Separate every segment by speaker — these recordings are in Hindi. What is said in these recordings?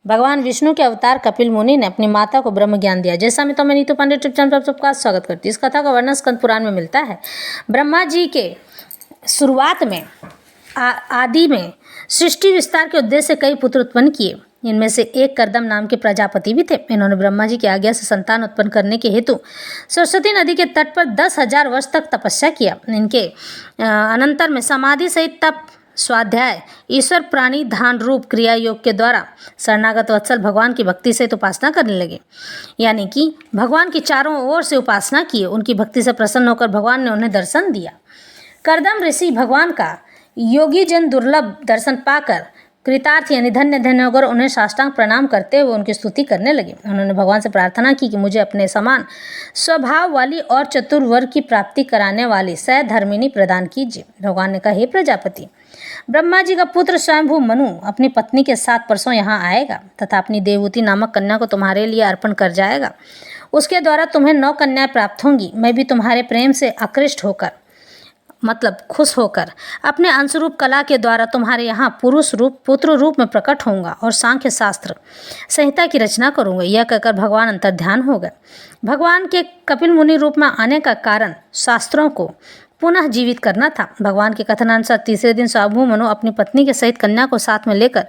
Speaker 1: भगवान विष्णु के अवतार कपिल मुनि ने अपनी माता को ब्रह्म ज्ञान दिया। जैसा मैं नीतू पांडे यूट्यूब चैनल पर सबका स्वागत करती हूँ। इस कथा का वर्णन स्कंद पुराण में मिलता है। ब्रह्मा जी के शुरुआत में आदि में सृष्टि विस्तार के उद्देश्य से कई पुत्र उत्पन्न किए। इनमें से एक कर्दम नाम के प्रजापति भी थे। इन्होंने ब्रह्मा जी की आज्ञा से संतान उत्पन्न करने के हेतु सरस्वती नदी के तट पर 10,000 वर्ष तक तपस्या किया। इनके अनंतर में समाधि सहित तप, स्वाध्याय, ईश्वर प्राणी धान रूप क्रिया योग के द्वारा शरणागत वत्सल भगवान की भक्ति से उपासना करने लगे। यानी कि भगवान की चारों ओर से उपासना किए। उनकी भक्ति से प्रसन्न होकर भगवान ने उन्हें दर्शन दिया। कर्दम ऋषि भगवान का योगी जन दुर्लभ दर्शन पाकर कृतार्थ यानी धन्य धन्य होकर उन्हें साष्टांग प्रणाम करते हुए उनकी स्तुति करने लगे। उन्होंने भगवान से प्रार्थना की कि मुझे अपने समान स्वभाव वाली और चतुर्वर्ग की प्राप्ति कराने वाली सहधर्मिणी प्रदान कीजिए। भगवान ने कहा, हे प्रजापति, ब्रह्मा जी का पुत्र स्वयंभू मनु अपनी पत्नी के साथ परसों यहाँ आएगा तथा अपनी देवहूति नामक कन्या को तुम्हारे लिए अर्पण कर जाएगा। उसके द्वारा तुम्हें 9 कन्याएं प्राप्त होंगी। मैं भी तुम्हारे प्रेम से आकृष्ट होकर मतलब खुश होकर अपने अंशरूप कला के द्वारा तुम्हारे यहाँ पुत्र रूप में प्रकट होऊंगा और सांख्य शास्त्र संहिता की रचना करूंगा। यह कहकर भगवान अंतर्ध्यान हो गए। भगवान के कपिल मुनि रूप में आने का कारण शास्त्रों को पुनः जीवित करना था। भगवान के कथनानुसार तीसरे दिन स्वयंभू मनु अपनी पत्नी के सहित कन्या को साथ में लेकर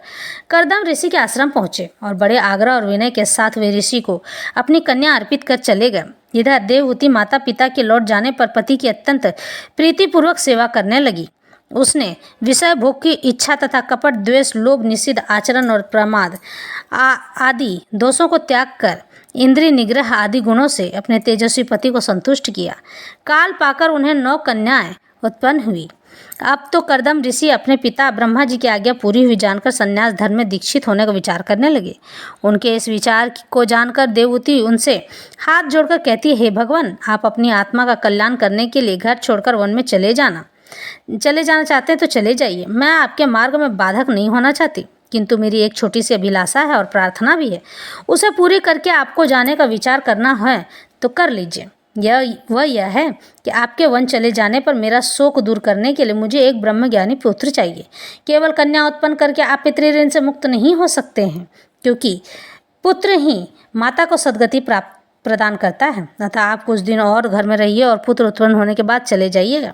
Speaker 1: कर्दम ऋषि के आश्रम पहुंचे और बड़े आग्रह और विनय के साथ वे ऋषि को अपनी कन्या अर्पित कर चले गए। इधर देवहूति माता पिता के लौट जाने पर पति की अत्यंत प्रीतिपूर्वक सेवा करने लगी। उसने विषय भोग की इच्छा तथा कपट, द्वेष, लोभ, निषिद्ध आचरण और प्रमाद आदि दोषों को त्याग कर इंद्रिय निग्रह आदि गुणों से अपने तेजस्वी पति को संतुष्ट किया। काल पाकर उन्हें 9 कन्याएं उत्पन्न हुई। अब तो कर्दम ऋषि अपने पिता ब्रह्मा जी की आज्ञा पूरी हुई जानकर संन्यास धर्म में दीक्षित होने का विचार करने लगे। उनके इस विचार को जानकर देवहूति उनसे हाथ जोड़कर कहती है, हे भगवान, आप अपनी आत्मा का कल्याण करने के लिए घर छोड़कर वन में चले जाना चाहते हैं तो चले जाइए। मैं आपके मार्ग में बाधक नहीं होना चाहती, किंतु मेरी एक छोटी सी अभिलाषा है और प्रार्थना भी है। उसे पूरी करके आपको जाने का विचार करना है तो कर लीजिए। यह है कि आपके वन चले जाने पर मेरा शोक दूर करने के लिए मुझे एक ब्रह्मज्ञानी पुत्र चाहिए। केवल कन्या उत्पन्न करके आप पितृऋण से मुक्त नहीं हो सकते हैं, क्योंकि पुत्र ही माता को सद्गति प्रदान करता है। अतः आप कुछ दिन और घर में रहिए और पुत्र उत्पन्न होने के बाद चले जाइएगा।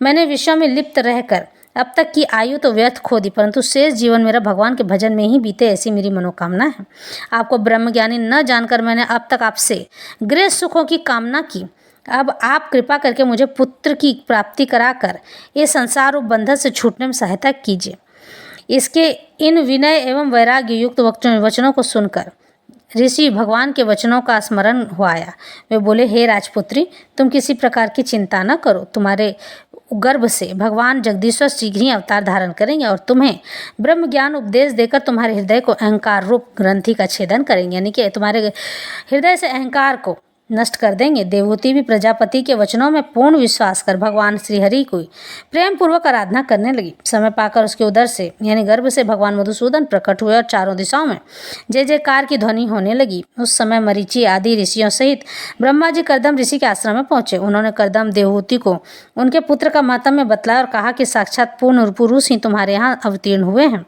Speaker 1: मैंने विश्व में लिप्त रहकर अब तक की आयु तो व्यर्थ खो दी, परंतु शेष जीवन मेरा भगवान के भजन में ही बीते, ऐसी मेरी मनोकामना है। आपको ब्रह्मज्ञानी न जानकर मैंने अब तक आपसे गृह सुखों की कामना की। अब आप कृपा करके मुझे पुत्र की प्राप्ति कराकर ये संसार रूप बंधन से छूटने में सहायता कीजिए। इसके इन विनय एवं वैराग्य युक्त वचनों को सुनकर ऋषि भगवान के वचनों का स्मरण हो आया। वे बोले, हे राजपुत्री, तुम किसी प्रकार की चिंता न करो। तुम्हारे गर्भ से भगवान जगदीश्वर शीघ्र ही अवतार धारण करेंगे और तुम्हें ब्रह्म ज्ञान उपदेश देकर तुम्हारे हृदय को अहंकार रूप ग्रंथि का छेदन करेंगे, यानी कि तुम्हारे हृदय से अहंकार को नष्ट कर देंगे। देवहूति भी प्रजापति के वचनों में पूर्ण विश्वास कर भगवान श्रीहरि को प्रेम पूर्वक आराधना करने लगी। समय पाकर उसके उदर से यानी गर्भ से भगवान मधुसूदन प्रकट हुए और चारों दिशाओं में जय जयकार की ध्वनि होने लगी। उस समय मरीचि आदि ऋषियों सहित ब्रह्मा जी कर्दम ऋषि के आश्रम में पहुंचे। उन्होंने कर्दम देवहूति को उनके पुत्र का महात्म्य बतलाया और कहा कि साक्षात पूर्ण पुरुष ही तुम्हारे यहाँ अवतीर्ण हुए हैं।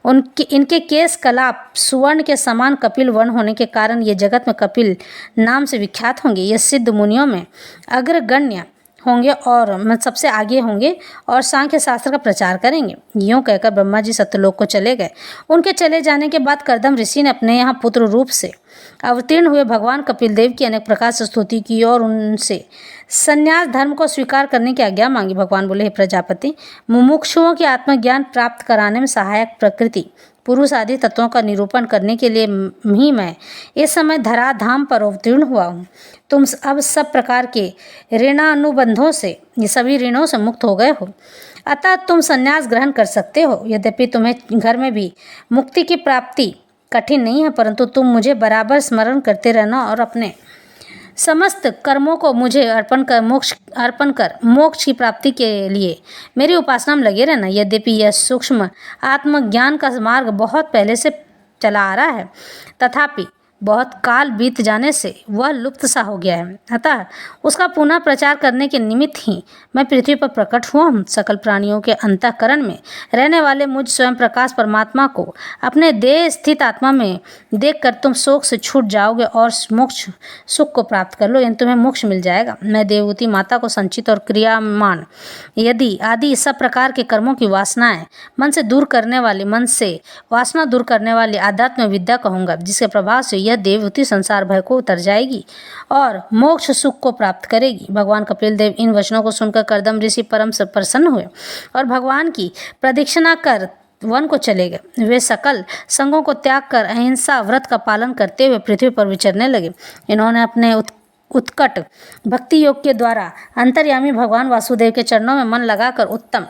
Speaker 1: इनके केस कलाप सुवर्ण के समान कपिल वर्ण होने के कारण ये जगत में कपिल नाम से विख्यात होंगे। ये सिद्ध मुनियों में अग्रगण्य होंगे और सबसे आगे होंगे और सांख्य शास्त्र का प्रचार करेंगे। यूँ कहकर ब्रह्मा जी सत्यलोक को चले गए। उनके चले जाने के बाद कर्दम ऋषि ने अपने यहाँ पुत्र रूप से अवतीर्ण हुए भगवान कपिल देव की अनेक प्रकार से स्तुति की और उनसे संन्यास धर्म को स्वीकार करने की आज्ञा मांगी। भगवान बोले, हे प्रजापति, मुमुक्षुओं की आत्मज्ञान प्राप्त कराने में सहायक प्रकृति पुरुष आदि तत्वों का निरूपण करने के लिए ही मैं इस समय धराधाम पर अवतीर्ण हुआ हूँ। तुम अब सब प्रकार के ऋणानुबंधों से, ये सभी ऋणों से मुक्त हो गए हो, अतः तुम संन्यास ग्रहण कर सकते हो। यद्यपि तुम्हें घर में भी मुक्ति की प्राप्ति कठिन नहीं है, परंतु तुम मुझे बराबर स्मरण करते रहना और अपने समस्त कर्मों को मुझे अर्पण कर मोक्ष की प्राप्ति के लिए मेरी उपासना में लगे रहना। यद्यपि यह सूक्ष्म आत्मज्ञान का मार्ग बहुत पहले से चला आ रहा है, तथापि बहुत काल बीत जाने से वह लुप्त सा हो गया है, अतः उसका पुनः प्रचार करने के निमित्त ही मैं पृथ्वी पर प्रकट हुआ हूँ। सकल प्राणियों के अंतःकरण में रहने वाले मुझ स्वयं प्रकाश परमात्मा को अपने देह स्थित आत्मा में देखकर तुम शोक से छूट जाओगे और मोक्ष सुख को प्राप्त कर लो, यानी तुम्हें मोक्ष मिल जाएगा। मैं देववती माता को संचित और क्रियामान यदि आदि सब प्रकार के कर्मों की वासनाएं मन से दूर करने वाली आध्यात्म विद्या कहूँगा, जिसके प्रभाव से यह देववती संसार भय को उतर जाएगी और मोक्ष सुख को प्राप्त करेगी। भगवान कपिल देव इन वचनों को सुनकर कर्दम ऋषि परम प्रसन्न हुए और भगवान की प्रदक्षिणा कर वन को चले गए। वे सकल संगों को त्याग कर अहिंसा व्रत का पालन करते हुए पृथ्वी पर विचरने लगे। इन्होंने अपने उत्कट भक्ति योग के द्वारा अंतर्यामी भगवान वासुदेव के चरणों में मन लगाकर उत्तम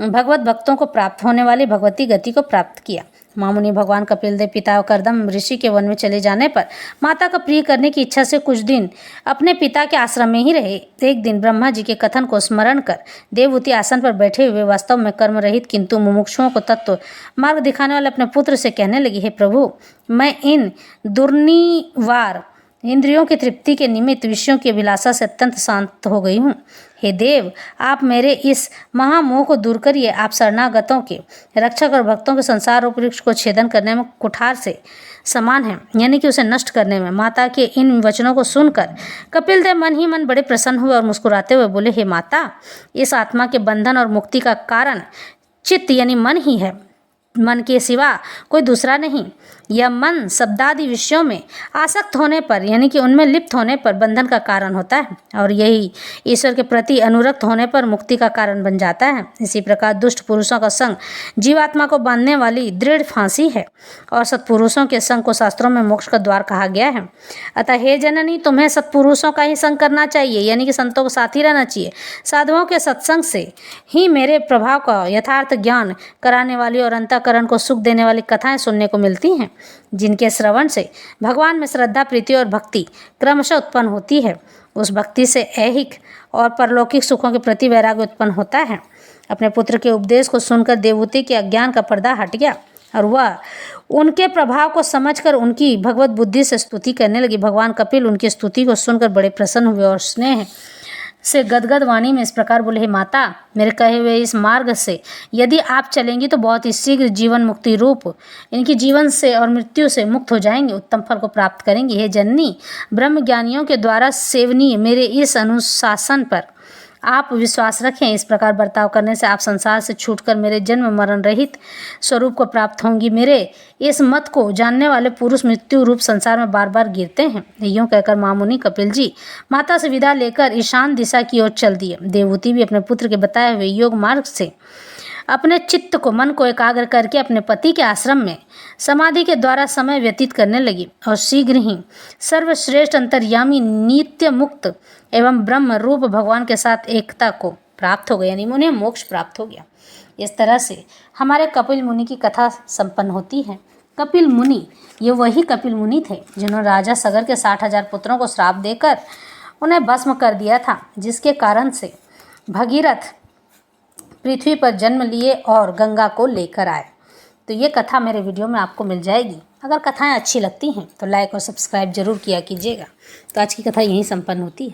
Speaker 1: भगवत भक्तों को प्राप्त होने वाली भगवती गति को प्राप्त किया। मामुनि भगवान कपिल देव पिता कर्दम ऋषि के वन में चले जाने पर माता का प्रिय करने की इच्छा से कुछ दिन अपने पिता के आश्रम में ही रहे। एक दिन ब्रह्मा जी के कथन को स्मरण कर देवहूति आसन पर बैठे हुए वास्तव में कर्म रहित किंतु मुमुक्षुओं को तत्व मार्ग दिखाने वाले अपने पुत्र से कहने लगी, हे प्रभु, मैं इन दुर्निवार इंद्रियों की तृप्ति के निमित्त विषयों की अभिलाषा से अत्यंत शांत हो गई हूँ। हे देव, आप मेरे इस महामोह को दूर करिए। आप शरणागतों के रक्षक और भक्तों के संसार रूप वृक्ष को छेदन करने में कुठार से समान है, यानी कि उसे नष्ट करने में। माता के इन वचनों को सुनकर कपिल देव मन ही मन बड़े प्रसन्न हुए और मुस्कुराते हुए बोले, हे माता, इस आत्मा के बंधन और मुक्ति का कारण चित्त यानी मन ही है, मन के सिवा कोई दूसरा नहीं। यह मन शब्दादि विषयों में आसक्त होने पर यानी कि उनमें लिप्त होने पर बंधन का कारण होता है और यही ईश्वर के प्रति अनुरक्त होने पर मुक्ति का कारण बन जाता है। इसी प्रकार दुष्ट पुरुषों का संग जीवात्मा को बांधने वाली दृढ़ फांसी है और सत्पुरुषों के संग को शास्त्रों में मोक्ष का द्वार कहा गया है। अतः हे जननी, तुम्हें सत्पुरुषों का ही संग करना चाहिए, यानी कि संतों को साथ ही रहना चाहिए। साधुओं के सत्संग से ही मेरे प्रभाव का यथार्थ ज्ञान कराने वाली और अंतःकरण को सुख देने वाली कथाएं सुनने को मिलती हैं, जिनके श्रवण से भगवान में श्रद्धा, प्रीति और भक्ति क्रमशः उत्पन्न होती है। उस भक्ति से ऐहिक और परलौकिक सुखों के प्रति वैराग्य उत्पन्न होता है। अपने पुत्र के उपदेश को सुनकर देवहूति के अज्ञान का पर्दा हट गया और वह उनके प्रभाव को समझकर उनकी भगवत बुद्धि से स्तुति करने लगी। भगवान कपिल उनकी स्तुति को सुनकर बड़े प्रसन्न हुए और स्नेह से गदगद वाणी में इस प्रकार बोले, हे माता, मेरे कहे हुए इस मार्ग से यदि आप चलेंगी तो बहुत ही शीघ्र जीवन मुक्ति रूप इनकी जीवन से और मृत्यु से मुक्त हो जाएंगे, उत्तम फल को प्राप्त करेंगे। हे जननी, ब्रह्म ज्ञानियों के द्वारा सेवनीय मेरे इस अनुशासन पर आप विश्वास रखें। इस प्रकार बर्ताव करने से आप संसार से छूटकर मेरे जन्म मरण रहित स्वरूप को प्राप्त होंगी। मेरे इस मत को जानने वाले पुरुष मृत्यु रूप संसार में बार बार गिरते हैं। यूँ कहकर मामुनि कपिल जी माता से विदा लेकर ईशान दिशा की ओर चल दिए। देवहूति भी अपने पुत्र के बताए हुए योग मार्ग से अपने चित्त को, मन को एकाग्र करके अपने पति के आश्रम में समाधि के द्वारा समय व्यतीत करने लगी और शीघ्र ही सर्वश्रेष्ठ अंतर्यामी नित्य मुक्त एवं ब्रह्म रूप भगवान के साथ एकता को प्राप्त हो गई, यानी उन्हें मोक्ष प्राप्त हो गया। इस तरह से हमारे कपिल मुनि की कथा संपन्न होती है। कपिल मुनि, ये वही कपिल मुनि थे जिन्होंने राजा सगर के 60,000 पुत्रों को श्राप देकर उन्हें भस्म कर दिया था, जिसके कारण से भगीरथ पृथ्वी पर जन्म लिए और गंगा को लेकर आए। तो ये कथा मेरे वीडियो में आपको मिल जाएगी। अगर कथाएं अच्छी लगती हैं तो लाइक और सब्सक्राइब जरूर किया कीजिएगा। तो आज की कथा यहीं संपन्न होती है।